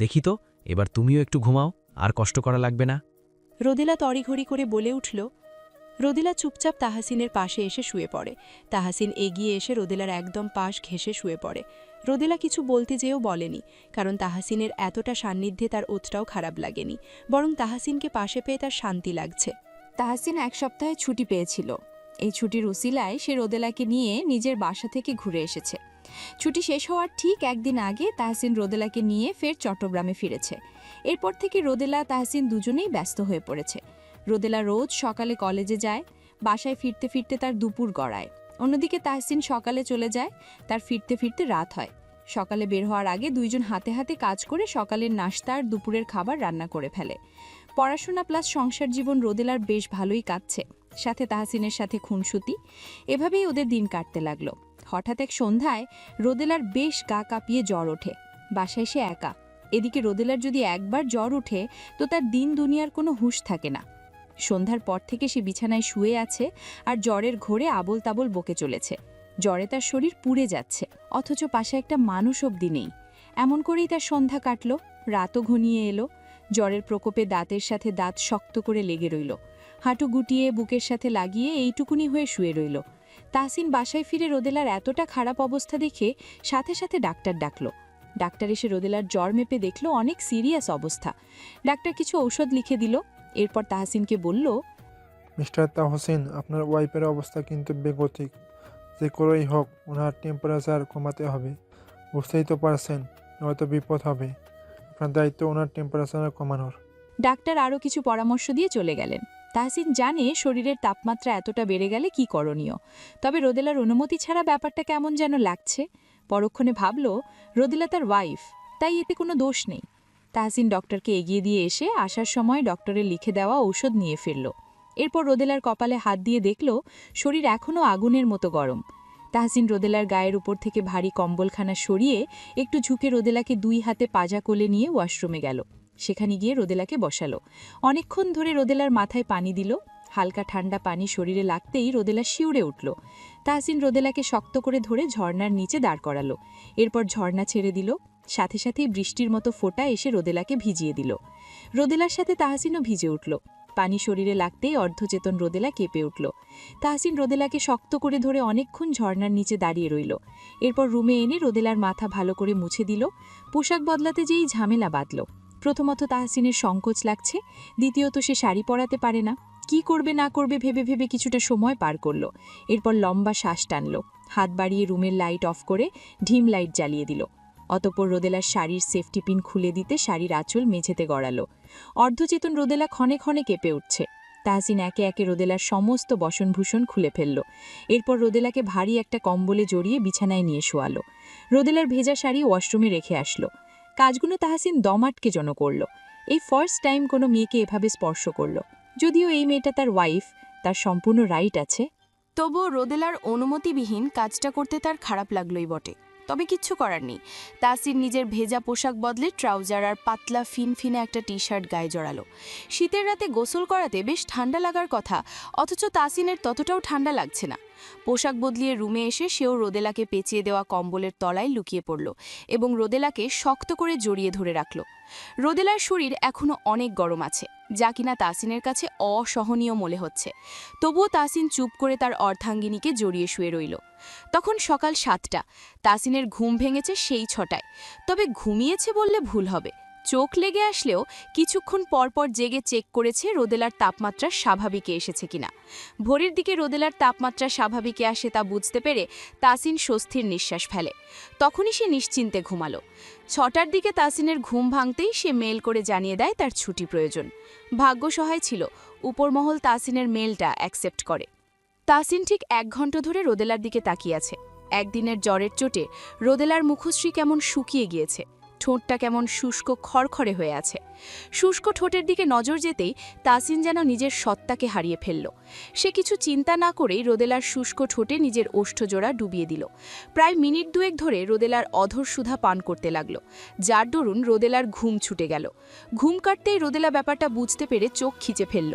দেখি তো, এবার তুমিও একটু ঘুমাও, আর কষ্ট করা লাগবে না। রোদেলা তড়িঘড়ি করে বলে উঠল। রোদেলা চুপচাপ তাহাসিনের পাশে এসে শুয়ে পড়ে। তাহাসিন এগিয়ে এসে রোদেলার একদম পাশ ঘেঁষে শুয়ে পড়ে। রোদেলা কিছু বলতে যেও বলেনি, কারণ তাহাসিনের এতটা সান্নিধ্যে তার ওতটাও খারাপ লাগেনি, বরং তাহাসিনকে পাশে পেয়ে তার শান্তি লাগছে। তাহসিন 1 সপ্তাহে ছুটি পেয়েছিল। এই ছুটির উসিলায় সে রোদেলাকে নিয়ে নিজের বাসা থেকে ঘুরে এসেছে। ছুটি শেষ হওয়ার ঠিক একদিন আগে তাহসিন রোদেলাকে নিয়ে ফের চট্টগ্রামে ফিরেছে। এরপর থেকে রোদেলা তাহসিন দুজনেই ব্যস্ত হয়ে পড়েছে। রোদেলা রোজ সকালে কলেজে যায়, বাসায় ফিরতে ফিরতে তার দুপুর গড়ায়। অন্যদিকে তাহসিন সকালে চলে যায়, তার ফিরতে ফিরতে রাত হয়। সকালে বের হওয়ার আগে দুইজন হাতে হাতে কাজ করে সকালের নাশতা আর দুপুরের খাবার রান্না করে ফেলে। পড়াশোনা প্লাস সংসার জীবন রোদেলার বেশ ভালোই কাটছে, সাথে তাহসিনের সাথে খুনসুটি। এভাবেই ওদের দিন কাটতে লাগলো। হঠাৎ এক সন্ধ্যায় রোদেলার বেশ গা কাঁপিয়ে জ্বর ওঠে। বাসায় সে একা। এদিকে রোদেলার যদি একবার জ্বর ওঠে তো তার দিন দুনিয়ার কোনো হুঁশ থাকে না। সন্ধ্যার পর থেকে সে বিছানায় শুয়ে আছে আর জ্বরের ঘোরে আবোল তাবোল বকে চলেছে। জ্বরে তার শরীর পুড়ে যাচ্ছে, অথচ পাশে একটা মানুষ অবধি নেই। এমন করেই তার সন্ধ্যা কাটল। রাতও ঘনিয়ে এলো। জ্বরের প্রকোপে দাঁতের সাথে দাঁত শক্ত করে লেগে রইল। হাঁটু গুটিয়ে বুকের সাথে লাগিয়ে এইটুকুনি হয়ে শুয়ে রইল। তাহসিন বাসায় ফিরে রোদেলার এতটা খারাপ অবস্থা দেখে সাথে সাথে ডাক্তার ডাকল। ডাক্তার এসে রোদেলার জ্বর মেপে দেখল অনেক সিরিয়াস অবস্থা। ডাক্তার কিছু ঔষধ লিখে দিল। এরপর তাহসিনকে বলল, মিস্টার তাহসিন, আপনার ওয়াইফের অবস্থা কিন্তু বেগতিক। যে করেই হোক ওনার টেম্পারেচার কমাতে হবে। বুঝতেই তো পারছেন, নয়তো বিপদ হবে। আপনার দায়িত্ব ওনার টেম্পারেচার কমানোর। ডাক্তার আরও কিছু পরামর্শ দিয়ে চলে গেলেন। তাহসিন জানে শরীরের তাপমাত্রা এতটা বেড়ে গেলে কি করণীয়, তবে রোদেলার অনুমতি ছাড়া ব্যাপারটা কেমন যেন লাগছে। পরক্ষণে ভাবল রোদেলা তার ওয়াইফ, তাই এতে কোনো দোষ নেই। তাহসিন ডক্টরকে এগিয়ে দিয়ে এসে আসার সময় ডক্টরের লিখে দেওয়া ঔষধ নিয়ে ফিরল। এরপর রোদেলার কপালে হাত দিয়ে দেখল শরীর এখনও আগুনের মতো গরম। তাহসিন রোদেলার গায়ের উপর থেকে ভারী কম্বলখানা সরিয়ে একটু ঝুঁকে রোদেলাকে 2 হাতে পাজা কোলে নিয়ে ওয়াশরুমে গেল। সেখানে গিয়ে রোদেলাকে বসালো। অনেকক্ষণ ধরে রোদেলার মাথায় পানি দিল। হালকা ঠান্ডা পানি শরীরে লাগতেই রোদেলা শিউরে উঠল। তাহসিন রোদেলাকে শক্ত করে ধরে ঝর্ণার নিচে দাঁড় করালো। এরপর ঝর্ণা ছেড়ে দিল। সাথে সাথেই বৃষ্টির মতো ফোঁটা এসে রোদেলাকে ভিজিয়ে দিল। রোদেলার সাথে তাহসিনও ভিজে উঠল। পানি শরীরে লাগতেই অর্ধচেতন রোদেলা কেঁপে উঠল। তাহসিন রোদেলাকে শক্ত করে ধরে অনেকক্ষণ ঝর্ণার নিচে দাঁড়িয়ে রইল। এরপর রুমে এনে রোদেলার মাথা ভালো করে মুছে দিল। পোশাক বদলাতে যেই ঝামেলা বাঁধল। প্রথমত তাহসিনের সংকোচ লাগছে, দ্বিতীয়ত সে শাড়ি পরাতে পারে না। কি করবে না করবে ভেবে ভেবে কিছুটা সময় পার করল। এরপর লম্বা শ্বাস টানল। হাত বাড়িয়ে রুমের লাইট অফ করে ঢিম লাইট জ্বালিয়ে দিল। অতঃপর রোদেলার শাড়ির সেফটি পিন খুলে দিতে শাড়ির আঁচল মেঝেতে গড়ালো। অর্ধচেতন রোদেলা ক্ষণে ক্ষণে কেঁপে উঠছে। তাহসিন একে একে রোদেলার সমস্ত বসনভূষণ খুলে ফেলল। এরপর রোদেলাকে ভারী একটা কম্বলে জড়িয়ে বিছানায় নিয়ে শোয়ালো। রোদেলার ভেজা শাড়ি ওয়াশরুমে রেখে আসলো। কাজগুলো তাহসিন দম আটকে যেন করল। এই ফার্স্ট টাইম কোনো মেয়েকে এভাবে স্পর্শ করল। যদিও এই মেয়েটা তার ওয়াইফ, তার সম্পূর্ণ রাইট আছে। তবুও রোদেলার অনুমতিবিহীন কাজটা করতে তার খারাপ লাগলোই বটে। তবে কিচ্ছু করার নেই। তাহসিন নিজের ভেজা পোশাক বদলে ট্রাউজার আর পাতলা ফিনফিনে একটা টি-শার্ট গায়ে জড়ালো। শীতের রাতে গোসল করাতে বেশ ঠান্ডা লাগার কথা, অথচ তাহসিনের ততটাও ঠান্ডা লাগছে না। পোশাক বদলিয়ে রুমে এসে সেও রোদেলাকে পেঁচিয়ে দেওয়া কম্বলের তলায় লুকিয়ে পড়ল এবং রোদেলাকে শক্ত করে জড়িয়ে ধরে রাখল। রোদেলার শরীর এখনও অনেক গরম আছে, যা কিনা তাহসিনের কাছে অসহনীয় মনে হচ্ছে। তবুও তাহসিন চুপ করে তার অর্ধাঙ্গিনীকে জড়িয়ে শুয়ে রইল। তখন সকাল 7টা। তাহসিনের ঘুম ভেঙেছে সেই 6টায়। তবে ঘুমিয়েছে বললে ভুল হবে। চোখ লেগে আসলেও কিছুক্ষণ পরপর জেগে চেক করেছে রোদেলার তাপমাত্রা স্বাভাবিকে এসেছে কিনা। ভোরের দিকে রোদেলার তাপমাত্রা স্বাভাবিকে আসে তা বুঝতে পেরে তাহসিন স্বস্তির নিঃশ্বাস ফেলে। তখনই সে নিশ্চিন্তে ঘুমালো। 6টার দিকে তাহসিনের ঘুম ভাঙতেই সে মেল করে জানিয়ে দেয় তার ছুটি প্রয়োজন। ভাগ্য সহায় ছিল, উপরমহল তাহসিনের মেলটা অ্যাকসেপ্ট করে। তাহসিন ঠিক 1 ঘন্টা ধরে রোদেলার দিকে তাকিয়ে আছে। একদিনের জ্বরের চোটে রোদেলার মুখশ্রী কেমন শুকিয়ে গিয়েছে, ঠোঁটটা কেমন শুষ্ক খড়খড়ে হয়ে আছে। শুষ্ক ঠোঁটের দিকে নজর যেতেই তাহসিন যেন নিজের সত্তাকে হারিয়ে ফেলল। সে কিছু চিন্তা না করেই রোদেলার শুষ্ক ঠোঁটে নিজের ওষ্ঠজোড়া ডুবিয়ে দিল। প্রায় মিনিট 2 ধরে রোদেলার অধর সুধা পান করতে লাগল, যার দরুন রোদেলার ঘুম ছুটে গেল। ঘুম কাটতেই রোদেলা ব্যাপারটা বুঝতে পেরে চোখ খিচে ফেলল।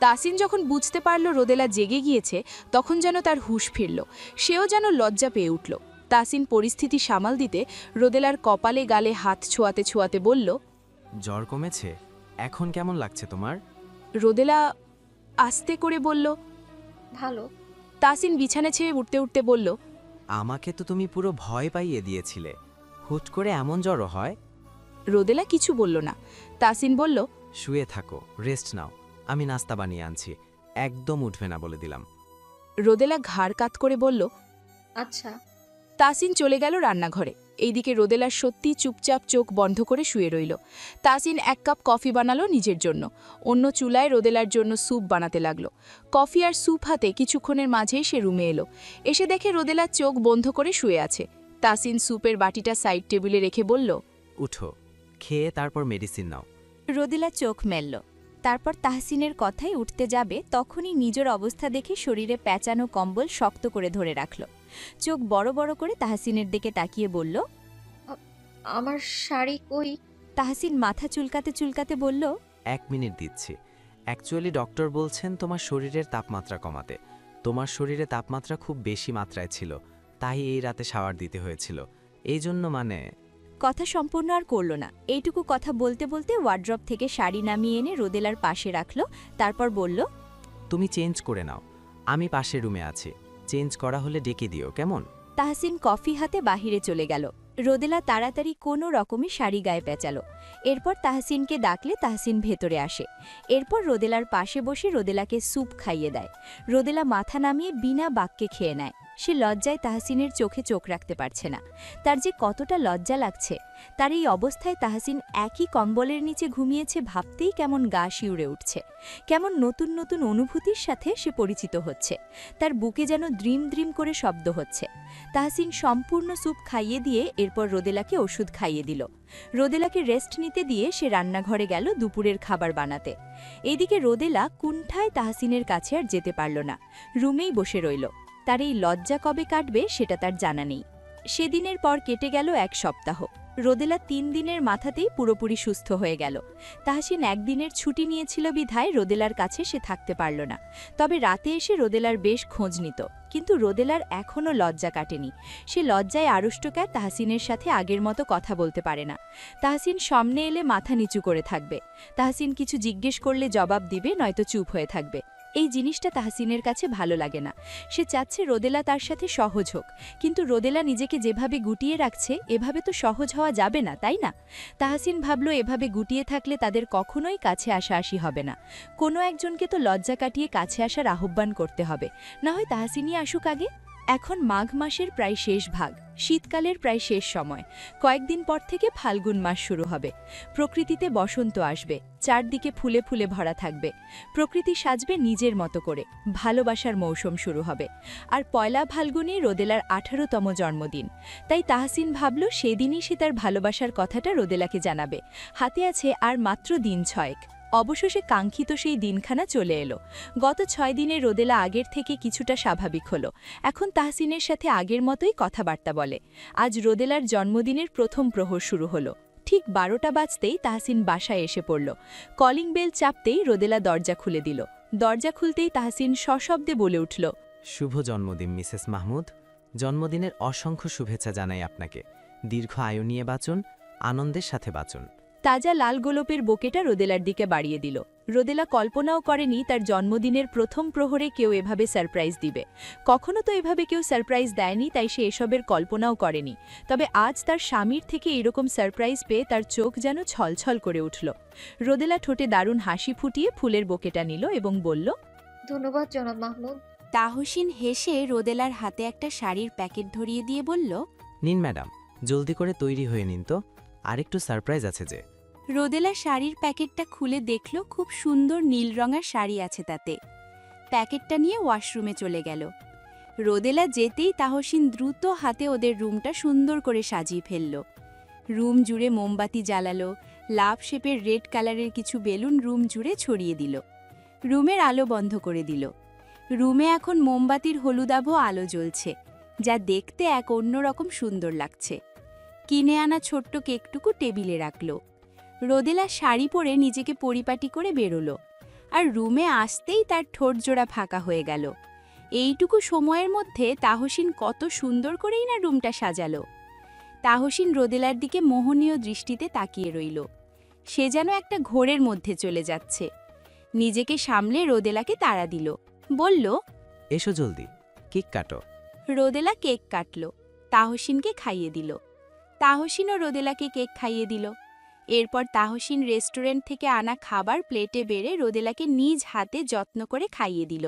তাহসিন যখন বুঝতে পারল রোদেলা জেগে গিয়েছে, তখন যেন তার হুঁশ ফিরল। সেও যেন লজ্জা পেয়ে উঠল। তাহসিন পরিস্থিতি সামাল দিতে রোদেলার কপালে গালে হাত ছোঁয়াতে ছোঁয়াতে বলল, জ্বর কমেছে? এখন কেমন লাগছে তোমার? রোদেলা আস্তে করে বলল। ভালো। তাহসিন বিছানা ছেড়ে উঠতে উঠতে বলল, আমাকে তো তুমি পুরো ভয় পাইয়ে দিয়েছিলে। হুট করে এমন জ্বরও হয়? রোদেলা কিছু বলল না। তাহসিন বলল, শুয়ে থাকো, রেস্ট নাও, আমি নাস্তা বানিয়ে আনছি। একদম উঠবে না বলে দিলাম। রোদেলা ঘাড় কাত করে বলল। আচ্ছা। তাহসিন চলে গেল রান্নাঘরে। এইদিকে রোদেলার সত্যি চুপচাপ চোখ বন্ধ করে শুয়ে রইল। তাহসিন 1 কাপ কফি বানালো নিজের জন্য, অন্য চুলায় রোদেলার জন্য স্যুপ বানাতে লাগলো। কফি আর স্যুপ হাতে কিছুক্ষণের মাঝেই সে রুমে এলো। এসে দেখে রোদেলার চোখ বন্ধ করে শুয়ে আছে। তাহসিন স্যুপের বাটিটা সাইড টেবিলে রেখে বলল, উঠো, খেয়ে তারপর মেডিসিন নাও। রোদেলা চোখ মেলল। তারপর তাহসিনের কথাই উঠতে যাবে, তখনই নিজের অবস্থা দেখে শরীরে প্যাঁচানো কম্বল শক্ত করে ধরে রাখল। চোখ বড় বড় করে তাহসিনের দিকে তাকিয়ে বলল। আমার শাড়ি কই? তাহসিন মাথা চুলকাতে চুলকাতে বলল, 1 মিনিট দিচ্ছি। অ্যাকচুয়ালি ডক্টর বলছেন তোমার শরীরের তাপমাত্রা কমাতে। তোমার শরীরে তাপমাত্রা খুব বেশি মাত্রায় ছিল, তাই এই রাতে শাওয়ার দিতে হয়েছিল। এই জন্য কথা সম্পূর্ণ আর করল না। এইটুকু কথা বলতে বলতে ওয়ার্ড্রপ থেকে শাড়ি নামিয়ে এনে রোদেলার পাশে রাখল। তারপর বলল, তুমি চেঞ্জ করে নাও, আমি পাশের রুমে আছি। চেঞ্জ করা হলে ডেকে দিও, কেমন? তাহসিন কফি হাতে বাহিরে চলে গেল। রোদেলা তাড়াতাড়ি কোনো রকমে শাড়ি গায়ে পেঁচালো। এরপর তাহসিনকে ডাকলে তাহসিন ভেতরে আসে। এরপর রোদেলার পাশে বসে রোদেলাকে স্যুপ খাইয়ে দেয়। রোদেলা মাথা নামিয়ে বিনা বাক্যে খেয়ে নেয়। সে লজ্জায় তাহসিনের চোখে চোখ রাখতে পারছে না। তার যে কতটা লজ্জা লাগছে। তার এই অবস্থায় তাহসিন একই কম্বলের নিচে ঘুমিয়েছে ভাবতেই কেমন গা শিউরে উঠছে। কেমন নতুন নতুন অনুভূতির সাথে সে পরিচিত হচ্ছে। তার বুকে যেন দ্রিম দ্রিম করে শব্দ হচ্ছে। তাহসিন সম্পূর্ণ স্যুপ খাইয়ে দিয়ে এরপর রোদেলাকে ওষুধ খাইয়ে দিল। রোদেলাকে রেস্ট নিতে দিয়ে সে রান্নাঘরে গেল দুপুরের খাবার বানাতে। এইদিকে রোদেলা কুণ্ঠায় তাহসিনের কাছে আর যেতে পারল না। রুমেই বসে রইল। তার এই লজ্জা কবে কাটবে সেটা তার জানা নেই। সেদিনের পর কেটে গেল 1 সপ্তাহ। রোদেলা 3 দিনের মাথাতেই পুরোপুরি সুস্থ হয়ে গেল। তাহসিন 1 দিনের ছুটি নিয়েছিল বিধায় রোদেলার কাছে সে থাকতে পারল না। তবে রাতে এসে রোদেলার বেশ খোঁজ নিত, কিন্তু রোদেলার এখনও লজ্জা কাটেনি। সে লজ্জায় আড়ষ্টকার তাহসিনের সাথে আগের মতো কথা বলতে পারে না। তাহসিন সামনে এলে মাথা নিচু করে থাকবে। তাহসিন কিছু জিজ্ঞেস করলে জবাব দিবে, নয়তো চুপ হয়ে থাকবে। এই জিনিসটা তাহসিনের কাছে ভালো লাগে না। সে চাচ্ছে রোদেলা তার সাথে সহজ হোক, কিন্তু রোদেলা নিজেকে যেভাবে গুটিয়ে রাখছে এভাবে তো সহজ হওয়া যাবে না, তাই না? তাহসিন ভাবল এভাবে গুটিয়ে থাকলে তাদের কখনোই কাছে আসাআসি হবে না। কোনো একজনকে তো লজ্জা কাটিয়ে কাছে আসার আহ্বান করতে হবে, না হয় তাহসিনই আসুক আগে। এখন মাঘ মাসের প্রায় শেষ ভাগ, শীতকালের প্রায় শেষ সময়। কয়েকদিন পর থেকে ফাল্গুন মাস শুরু হবে। প্রকৃতিতে বসন্ত আসবে, চারদিকে ফুলে ফুলে ভরা থাকবে। প্রকৃতি সাজবে নিজের মতো করে, ভালোবাসার মৌসুম শুরু হবে। আর পয়লা ফাল্গুনেই রোদেলার 18তম জন্মদিন। তাই তাহসিন ভাবল সেদিনই সে তার ভালোবাসার কথাটা রোদেলাকে জানাবে। হাতে আছে আর মাত্র দিন 6। অবশেষে কাঙ্ক্ষিত সেই দিনখানা চলে এলো। গত 6 দিনে রোদেলা আগের থেকে কিছুটা স্বাভাবিক হলো। এখন তাহসিনের সাথে আগের মতোই কথাবার্তা বলে। আজ রোদেলার জন্মদিনের প্রথম প্রহর শুরু হলো। ঠিক 12টা বাজতেই তাহসিন বাসায় এসে পড়ল। কলিং বেল চাপতেই রোদেলা দরজা খুলে দিল। দরজা খুলতেই তাহসিন সশব্দে বলে উঠল, শুভ জন্মদিন মিসেস মাহমুদ। জন্মদিনের অসংখ্য শুভেচ্ছা জানাই আপনাকে। দীর্ঘ আয়ু নিয়ে বাঁচুন, আনন্দের সাথে বাঁচুন। তাজা লাল গোলাপের বোকেটা রোদেলার দিকে বাড়িয়ে দিল। রোদেলা কল্পনাও করেনি তার জন্মদিনের প্রথম প্রহরে কেউ এভাবে সারপ্রাইজ দিবে। কখনো তো এভাবে কেউ সারপ্রাইজ দেয়নি, তাই সে এসবের কল্পনাও করেনি। তবে আজ তার স্বামীর থেকে এরকম সারপ্রাইজ পেয়ে তার চোখ যেন ছলছল করে উঠল। রোদেলা ঠোঁটে দারুণ হাসি ফুটিয়ে ফুলের বোকেটা নিল এবং বলল, ধন্যবাদ জনাব মাহমুদ। তাহসিন হেসে রোদেলার হাতে একটা শাড়ির প্যাকেট ধরিয়ে দিয়ে বলল, নিন ম্যাডাম, জলদি করে তৈরি হয়ে নিন তো, আরেকটু সারপ্রাইজ আছে যে। রোদেলা শাড়ির প্যাকেটটা খুলে দেখল খুব সুন্দর নীল রঙের শাড়ি আছে তাতে। প্যাকেটটা নিয়ে ওয়াশরুমে চলে গেল। রোদেলা যেতেই তাহসিন দ্রুত হাতে ওদের রুমটা সুন্দর করে সাজিয়ে ফেলল। রুম জুড়ে মোমবাতি জ্বালালো, লাভ শেপের রেড কালারের কিছু বেলুন রুম জুড়ে ছড়িয়ে দিল। রুমের আলো বন্ধ করে দিল। রুমে এখন মোমবাতির হলুদাভ আলো জ্বলছে, যা দেখতে এক অন্যরকম সুন্দর লাগছে। কিনে আনা ছোট্ট কেকটুকু টেবিলে রাখল। রোদেলা শাড়ি পরে নিজেকে পরিপাটি করে বেরোলো। আর রুমে আসতেই তার ঠোঁট জোড়া ফাঁকা হয়ে গেল। এইটুকু সময়ের মধ্যে তাহসিন কত সুন্দর করেই না রুমটা সাজালো। তাহসিন রোদেলার দিকে মোহনীয় দৃষ্টিতে তাকিয়ে রইল। সে যেন একটা ঘোরের মধ্যে চলে যাচ্ছে। নিজেকে সামলে রোদেলাকে তাড়া দিল, বলল, এসো জলদি, কেক কাটো। রোদেলা কেক কাটল, তাহসিনকে খাইয়ে দিল। তাহসিনও রোদেলাকে কেক খাইয়ে দিল। এরপর তাহসিন রেস্টুরেন্ট থেকে আনা খাবার প্লেটে বেড়ে রোদেলাকে নিজ হাতে যত্ন করে খাইয়ে দিল,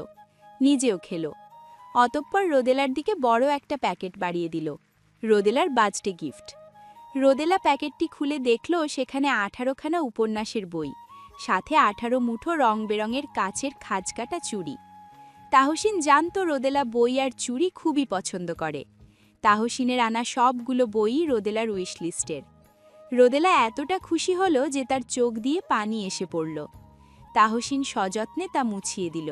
নিজেও খেল। অতঃপর রোদেলার দিকে বড় একটা প্যাকেট বাড়িয়ে দিল, রোদেলার বার্থডে গিফট। রোদেলা প্যাকেটটি খুলে দেখল সেখানে 18খানা উপন্যাসের বই, সাথে 18 মুঠো রং বেরঙের কাচের খাঁজকাটা চুড়ি। তাহসিন জানত রোদেলা বই আর চুড়ি খুবই পছন্দ করে। তাহসিনের আনা সবগুলো বই রোদেলার উইশ লিস্টের। রোদেলা এতটা খুশি হলো যে তার চোখ দিয়ে পানি এসে পড়ল। তাহসিন সযত্নে তা মুছিয়ে দিল।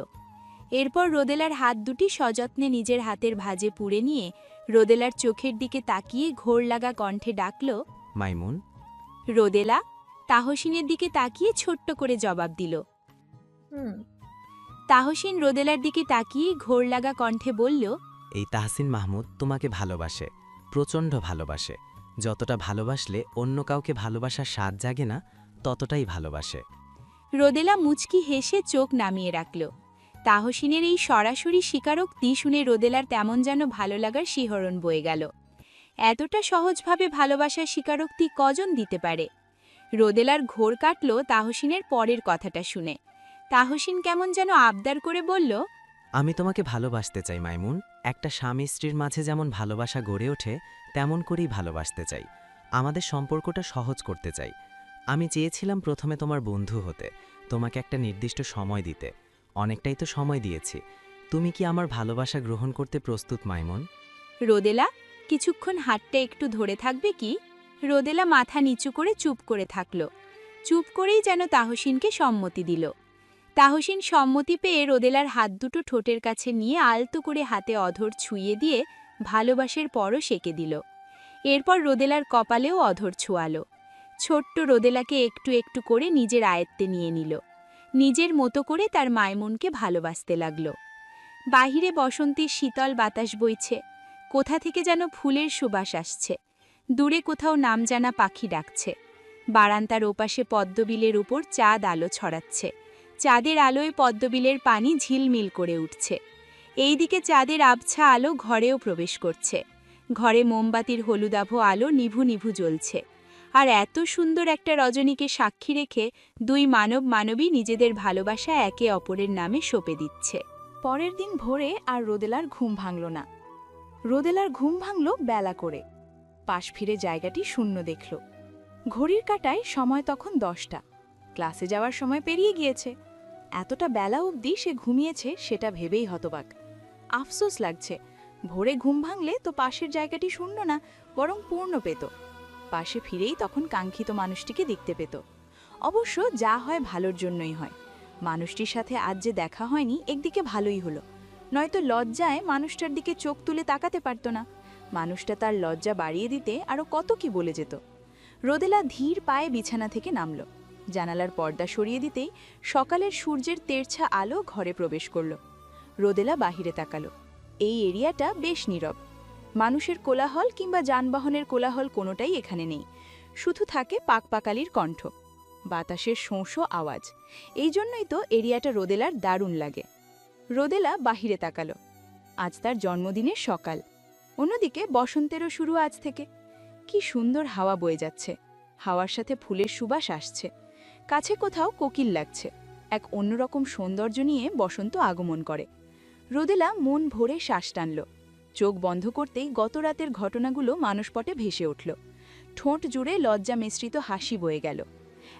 এরপর রোদেলার হাত দুটি সযত্নে নিজের হাতের ভাঁজে পুড়ে নিয়ে রোদেলার চোখের দিকে তাকিয়ে ঘোর লাগা কণ্ঠে ডাকল, মাইমুন। রোদেলা তাহসিনের দিকে তাকিয়ে ছোট্ট করে জবাব দিল। হুম। তাহসিন রোদেলার দিকে তাকিয়ে ঘোর লাগা কণ্ঠে বলল, এই তাহসিন মাহমুদ তোমাকে ভালোবাসে, প্রচণ্ড ভালোবাসে। যতটা ভালোবাসলে অন্য কাউকে ভালোবাসার স্বাদ জাগে না, ততটাই ভালোবাসে। রোদেলা মুচকি হেসে চোখ নামিয়ে রাখল। তাহসিনের এই সরাসরি স্বীকারোক্তি শুনে রোদেলার তেমন যেন ভালো লাগার শিহরণ বয়ে গেল। এতটা সহজভাবে ভালোবাসার স্বীকারোক্তি কজন দিতে পারে? রোদেলার ঘোর কাটল তাহসিনের পরের কথাটা শুনে। তাহসিন কেমন যেন আবদার করে বলল, আমি তোমাকে ভালোবাসতে চাই মাইমুন। একটা স্বামী স্ত্রীর মাঝে যেমন ভালোবাসা গড়ে ওঠে, তেমন করেই ভালোবাসতে চাই। আমাদের সম্পর্কটা সহজ করতে চাই। আমি চেয়েছিলাম প্রথমে তোমার বন্ধু হতে, তোমাকে একটা নির্দিষ্ট সময় দিতে। অনেকটাই তো সময় দিয়েছি। তুমি কি আমার ভালোবাসা গ্রহণ করতে প্রস্তুত মাইমুন? রোদেলা কিছুক্ষণ হাতটা একটু ধরে থাকবে কি? রোদেলা মাথা নিচু করে চুপ করে থাকল। চুপ করেই যেন তাহসিনকে সম্মতি দিল। তাহসিন সম্মতি পেয়ে রোদেলার হাত দুটো ঠোঁটের কাছে নিয়ে আলতো করে হাতে অধর ছুঁয়ে দিয়ে ভালোবাসার পরও সেঁকে দিল। এরপর রোদেলার কপালেও অধর ছোঁয়ালো। ছোট্ট রোদেলাকে একটু একটু করে নিজের আয়ত্তে নিয়ে নিল। নিজের মতো করে তার মাইমুনকে ভালোবাসতে লাগল। বাহিরে বসন্তের শীতল বাতাস বইছে, কোথা থেকে যেন ফুলের সুবাস আসছে। দূরে কোথাও নামজানা পাখি ডাকছে। বারান্দার ওপাশে পদ্মবিলের উপর চাঁদ আলো ছড়াচ্ছে। চাঁদের আলোয় পদ্মবিলের পানি ঝিলমিল করে উঠছে। এইদিকে চাঁদের আবছা আলো ঘরেও প্রবেশ করছে। ঘরে মোমবাতির হলুদাভ আলো নিভু নিভু জ্বলছে। আর এত সুন্দর একটা রজনীকে সাক্ষী রেখে দুই মানব মানবী নিজেদের ভালোবাসা একে অপরের নামে সঁপে দিচ্ছে। পরের দিন ভোরে আর রোদেলার ঘুম ভাঙল না। রোদেলার ঘুম ভাঙল বেলা করে। পাশ ফিরে জায়গাটি শূন্য দেখল। ঘড়ির কাঁটায় সময় তখন 10টা। ক্লাসে যাওয়ার সময় পেরিয়ে গিয়েছে। এতটা বেলা অবধি সে ঘুমিয়েছে সেটা ভেবেই হতবাক। আফসোস লাগছে, ভোরে ঘুম ভাঙলে তো পাশের জায়গাটি শূন্য না, বরং পূর্ণ পেত। পাশে ফিরেই তখন কাঙ্ক্ষিত মানুষটিকে দেখতে পেত। অবশ্য যা হয় ভালোর জন্যই হয়। মানুষটির সাথে আজ যে দেখা হয়নি একদিকে ভালোই হলো, নয়তো লজ্জায় মানুষটার দিকে চোখ তুলে তাকাতে পারত না। মানুষটা তার লজ্জা বাড়িয়ে দিতে আরও কত কি বলে যেত। রোদেলা ধীর পায়ে বিছানা থেকে নামল। জানালার পর্দা সরিয়ে দিতেই সকালের সূর্যের তেরছা আলো ঘরে প্রবেশ করল। রোদেলা বাহিরে তাকালো। এই এরিয়াটা বেশ নীরব। মানুষের কোলাহল কিংবা যানবাহনের কোলাহল কোনোটাই এখানে নেই। শুধু থাকে পাকপাকালির কণ্ঠ, বাতাসের শোঁশো আওয়াজ। এই জন্যই তো এরিয়াটা রোদেলার দারুণ লাগে। রোদেলা বাহিরে তাকালো। আজ তার জন্মদিনের সকাল। অন্যদিকে বসন্তেরও শুরু আজ থেকে। কি সুন্দর হাওয়া বয়ে যাচ্ছে। হাওয়ার সাথে ফুলের সুবাস আসছে। কাছে কোথাও কোকিল লাগছে। এক অন্যরকম সৌন্দর্য নিয়ে বসন্ত আগমন করে। রোদেলা মন ভরে শ্বাস টানল। চোখ বন্ধ করতেই গত রাতের ঘটনাগুলো মানসপটে ভেসে উঠল। ঠোঁট জুড়ে লজ্জা মিশ্রিত হাসি বয়ে গেল।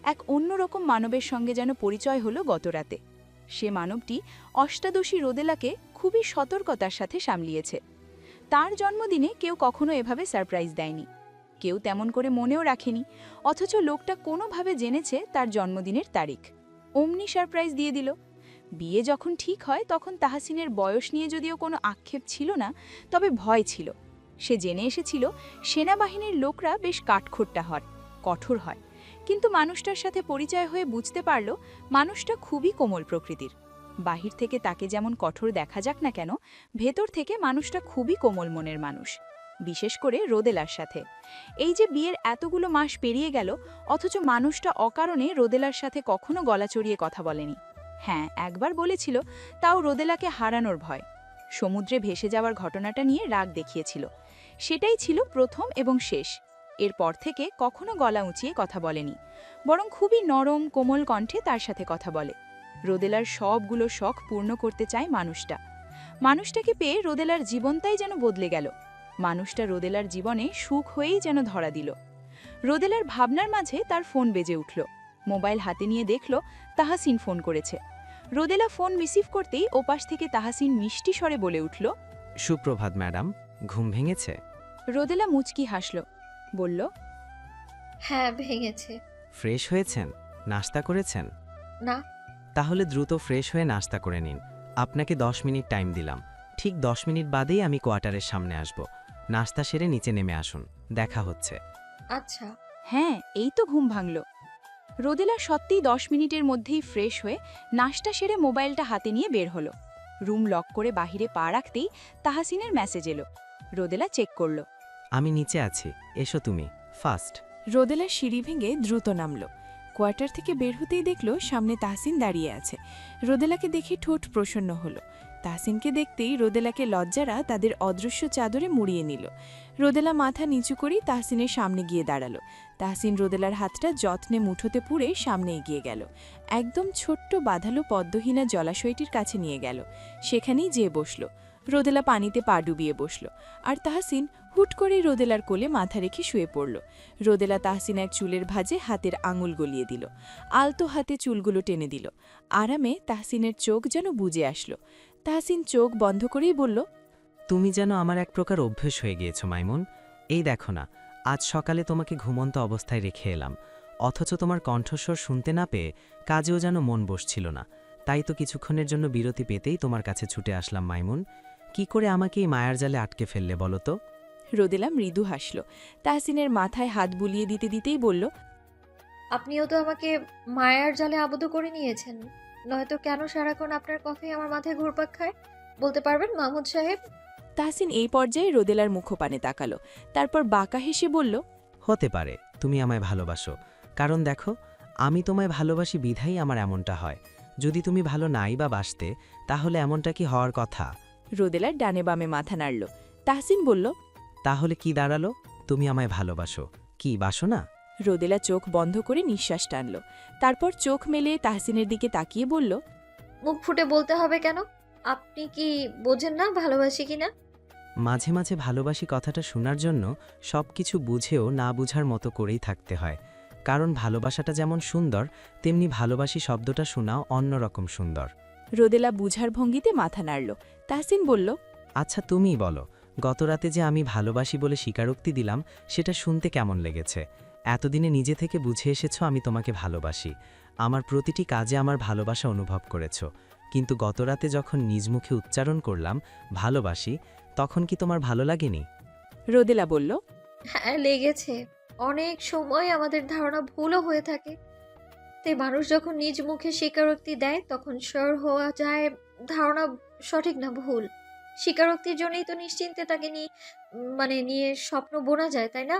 এক অন্যরকম মানবের সঙ্গে যেন পরিচয় হলো গত রাতে। সে মানবটি অষ্টাদশী রোদেলাকে খুবই সতর্কতার সাথে সামলিয়েছে। তার জন্মদিনে কেউ কখনো এভাবে সারপ্রাইজ দেয়নি। কেউ তেমন করে মনেও রাখেনি, অথচ লোকটা কোনোভাবে জেনেছে তার জন্মদিনের তারিখ। অমনি সারপ্রাইজ দিয়ে দিল। বিয়ে যখন ঠিক হয় তখন তাহসিনের বয়স নিয়ে যদিও কোনো আক্ষেপ ছিল না, তবে ভয় ছিল। সে জেনে এসেছিল সেনাবাহিনীর লোকরা বেশ কাঠখোট্টা হয়, কঠোর হয়। কিন্তু মানুষটার সাথে পরিচয় হয়ে বুঝতে পারল মানুষটা খুবই কোমল প্রকৃতির। বাহির থেকে তাকে যেমন কঠোর দেখা যাক না কেন, ভেতর থেকে মানুষটা খুবই কোমল মনের মানুষ, বিশেষ করে রোদেলার সাথে। এই যে বিয়ের এতগুলো মাস পেরিয়ে গেল, অথচ মানুষটা অকারণে রোদেলার সাথে কখনো গলা চড়িয়ে কথা বলেনি। হ্যাঁ, একবার বলেছিল, তাও রোদেলাকে হারানোর ভয়। সমুদ্রে ভেসে যাওয়ার ঘটনাটা নিয়ে রাগ দেখিয়েছিল। সেটাই ছিল প্রথম এবং শেষ। এরপর থেকে কখনো গলা উঁচিয়ে কথা বলেনি, বরং খুবই নরম কোমল কণ্ঠে তার সাথে কথা বলে। রোদেলার সবগুলো শখ পূর্ণ করতে চায় মানুষটা। মানুষটাকে পেয়ে রোদেলার জীবনটাই যেন বদলে গেল। মানুষটা রোদেলার জীবনে সুখ হয়েই যেন ধরা দিল। রোদেলার ভাবনার মাঝে তার ফোন বেজে উঠল। মোবাইল হাতে নিয়ে দেখল তাহাসিন ফোন করেছে। রোদেলা ফোন রিসিভ করতেই ওপাশ থেকে তাহাসিন মিষ্টি স্বরে বলে উঠল, সুপ্রভাত ম্যাডাম, ঘুম ভেঙেছে? রোদেলা মুচকি হাসল, বলল, হ্যাঁ, ভেঙেছে। ফ্রেশ হয়েছেন? নাস্তা করেছেন? না। তাহলে দ্রুত ফ্রেশ হয়ে নাস্তা করে নিন। আপনাকে 10 মিনিট টাইম দিলাম। ঠিক 10 মিনিট বাদেই আমি কোয়ার্টারের সামনে আসব। নাস্তা সেরে নিচে নেমে আসুন, দেখা হচ্ছে। আচ্ছা। হ্যাঁ, এই তো ঘুম ভাঙল। রোদেলা সত্যিই 10 মিনিটের মধ্যেই ফ্রেশ হয়ে নাস্তা সেরে মোবাইলটা হাতে নিয়ে বের হলো। রুম লক করে বাহিরে পা রাখতেই তাহাসিনের মেসেজ এলো। রোদেলা চেক করল। আমি নিচে আছি, এসো তুমি, ফাস্ট। রোদেলা সিঁড়ি ভেঙে দ্রুত নামল। কোয়ার্টার থেকে বের হতেই দেখল সামনে তাহসিন দাঁড়িয়ে আছে। রোদেলাকে দেখে ঠোঁট প্রসন্ন হলো। তাহসিনকে দেখতেই রোদেলাকে লজ্জারা তাদের অদৃশ্য চাদরে মুড়িয়ে নিল। রোদেলা মাথা নিচু করেই তাহসিনের সামনে গিয়ে দাঁড়ালো। তাহসিন রোদেলার হাতটা যত্নে মুঠোতে পুরে সামনে এগিয়ে গেল। একদম ছোট্ট বাঁধালো পদ্মহীনা জলাশয়টির কাছে নিয়ে গেল। সেখানেই যেয়ে বসল। রোদেলা পানিতে পা ডুবিয়ে বসল, আর তাহসিন হুট করেই রোদেলার কোলে মাথা রেখে শুয়ে পড়ল। রোদেলা তাহসিন এক চুলের ভাঁজে হাতের আঙুল গলিয়ে দিল। আলতো হাতে চুলগুলো টেনে দিল। আরামে তাহসিনের চোখ যেন বুজে আসলো। তাহসিন চোখ বন্ধ করেই বলল, তুমি যেন আমার এক প্রকার অভ্যেস হয়ে গিয়েছো মাইমুন। এই দেখো না, আজ সকালে তোমাকে ঘুমন্ত অবস্থায় রেখে এলাম, অথচ তোমার কণ্ঠস্বর শুনতে না পেয়ে কাজেও যেন মন বসছিল না। তাই তো কিছুক্ষণের জন্য বিরতি পেতেই তোমার কাছে ছুটে আসলাম মাইমুন। কি করে আমাকে এই মায়ার জালে আটকে ফেললে বলো তো? রোদেলা মৃদু হাসল। তাহসিনের মাথায় হাত বুলিয়ে দিতে দিতেই বলল, আপনিও তো আমাকে মায়ার জালে আবদ্ধ করে নিয়েছেন। নয়তো কেন সারাক্ষণ আপনার কথাই আমার মাথায় ঘুরপাক খায়? বলতে পারবেন মাহমুদ সাহেব? তাহসিন এই পর্যায়ে রোদেলার মুখপানে তাকালো। তারপর বাঁকা হেসে বলল, হতে পারে তুমি আমায় ভালোবাসো, কারণ দেখো আমি তোমায় ভালোবাসি বিধাই আমার এমনটা হয়। যদি তুমি ভালো নাই বা বাসতে, তাহলে এমনটা কি হওয়ার কথা? রোদেলার ডানে বামে মাথা নাড়ল। তাহসিন বলল, তাহলে কি দাঁড়ালো? তুমি আমায় ভালোবাসো, কি বাসো না? রোদেলা চোখ বন্ধ করে নিঃশ্বাস টানল। তারপর চোখ মেলে তাহসিনের দিকে তাকিয়ে বলল, মুখ ফুটে বলতে হবে কেন? আপনি কি বোঝেন না ভালোবাসি কিনা? মাঝে মাঝে ভালোবাসি কথাটা শোনার জন্য সবকিছু বুঝেও না বুঝার মতো করেই থাকতে হয়। কারণ ভালোবাসাটা যেমন সুন্দর, তেমনি ভালোবাসি শব্দটা শোনাও অন্যরকম সুন্দর। রোদেলা বুঝার ভঙ্গিতে মাথা নাড়ল। তাহসিন বলল, আচ্ছা তুমিই বলো, গতরাতে যে আমি ভালোবাসি বলে স্বীকারোক্তি দিলাম, সেটা শুনতে কেমন লেগেছে? এতদিনে নিজে থেকে বুঝে এসেছো আমি তোমাকে ভালোবাসি, আমার প্রতিটি কাজে আমার ভালোবাসা অনুভব করেছো। কিন্তু গতরাতে যখন নিজ মুখে উচ্চারণ করলাম ভালোবাসি, তখন কি তোমার ভালো লাগেনি? রোদেলা বলল, হ্যাঁ, লেগেছে। অনেক সময় আমাদের ধারণা ভুলও হয়ে থাকে। তাই মানুষ যখন নিজ মুখে স্বীকারোক্তি দেয় তখন শিওর হওয়া যায় ধারণা সঠিক না ভুল। স্বীকারোক্তির জন্যই তো নিশ্চিন্তে তাকে নিয়ে স্বপ্ন বোনা যায়, তাই না?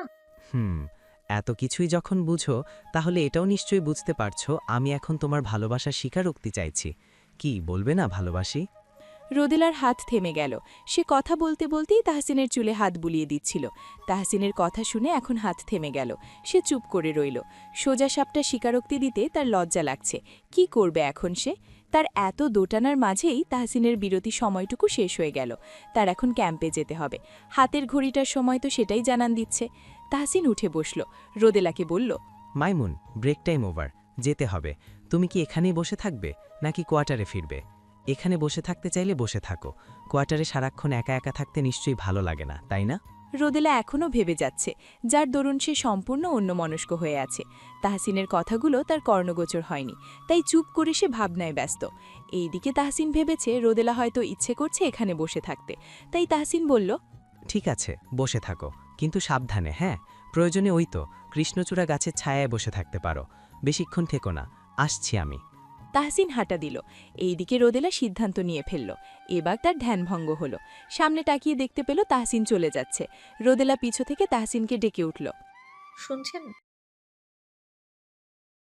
এত কিছুই যখন বুঝো, তাহলে এটাও নিশ্চয়ই বুঝতে পারছো আমি এখন তোমার ভালোবাসার স্বীকারোক্তি চাইছি। কি বলবে না ভালোবাসি? রোদেলার হাত থেমে গেল। সে কথা বলতে বলতেই তাহসিনের চুলে হাত বুলিয়ে দিচ্ছিল। তাহসিনের কথা শুনে এখন হাত থেমে গেল। সে চুপ করে রইল। সোজা সাপটা স্বীকারোক্তি দিতে তার লজ্জা লাগছে। কি করবে এখন সে? তার এত দোটানার মাঝেই তাহসিনের বিরতি সময়টুকু শেষ হয়ে গেল। তার এখন ক্যাম্পে যেতে হবে। হাতের ঘড়িটার সময় তো সেটাই জানান দিচ্ছে। তাহসিন উঠে বসল। রোদেলাকে বলল, মাইমুন, ব্রেক টাইম ওভার, যেতে হবে। তুমি কি এখানেই বসে থাকবে নাকি কোয়ার্টারে ফিরবে? এখানে বসে থাকতে চাইলে বসে থাকো। কোয়ার্টারে সারাক্ষণ একা একা থাকতে নিশ্চয়ই ভালো লাগে না, তাই না? রোদেলা এখনও ভেবে যাচ্ছে, যার দরুন সে সম্পূর্ণ অন্যমনস্ক হয়ে আছে। তাহসিনের কথাগুলো তার কর্ণগোচর হয়নি, তাই চুপ করে সে ভাবনায় ব্যস্ত। এইদিকে তাহসিন ভেবেছে রোদেলা হয়তো ইচ্ছে করছে এখানে বসে থাকতে, তাই তাহসিন বলল, ঠিক আছে, বসে থাকো, কিন্তু সাবধানে, হ্যাঁ? প্রয়োজনে ওই তো কৃষ্ণচূড়া গাছের ছায়ায় বসে থাকতে পারো। বেশিক্ষণ থেকো না, আসছি আমি। তাহসিন হাঁটা দিল। এইদিকে রোদেলা সিদ্ধান্ত নিয়ে ফেলল। এবার তার ধ্যানভঙ্গ হলো। সামনে তাকিয়ে দেখতে পেল তাহসিন চলে যাচ্ছে। রোদেলা পিছু থেকে তাহসিনকে ডেকে উঠল। শুনছেন?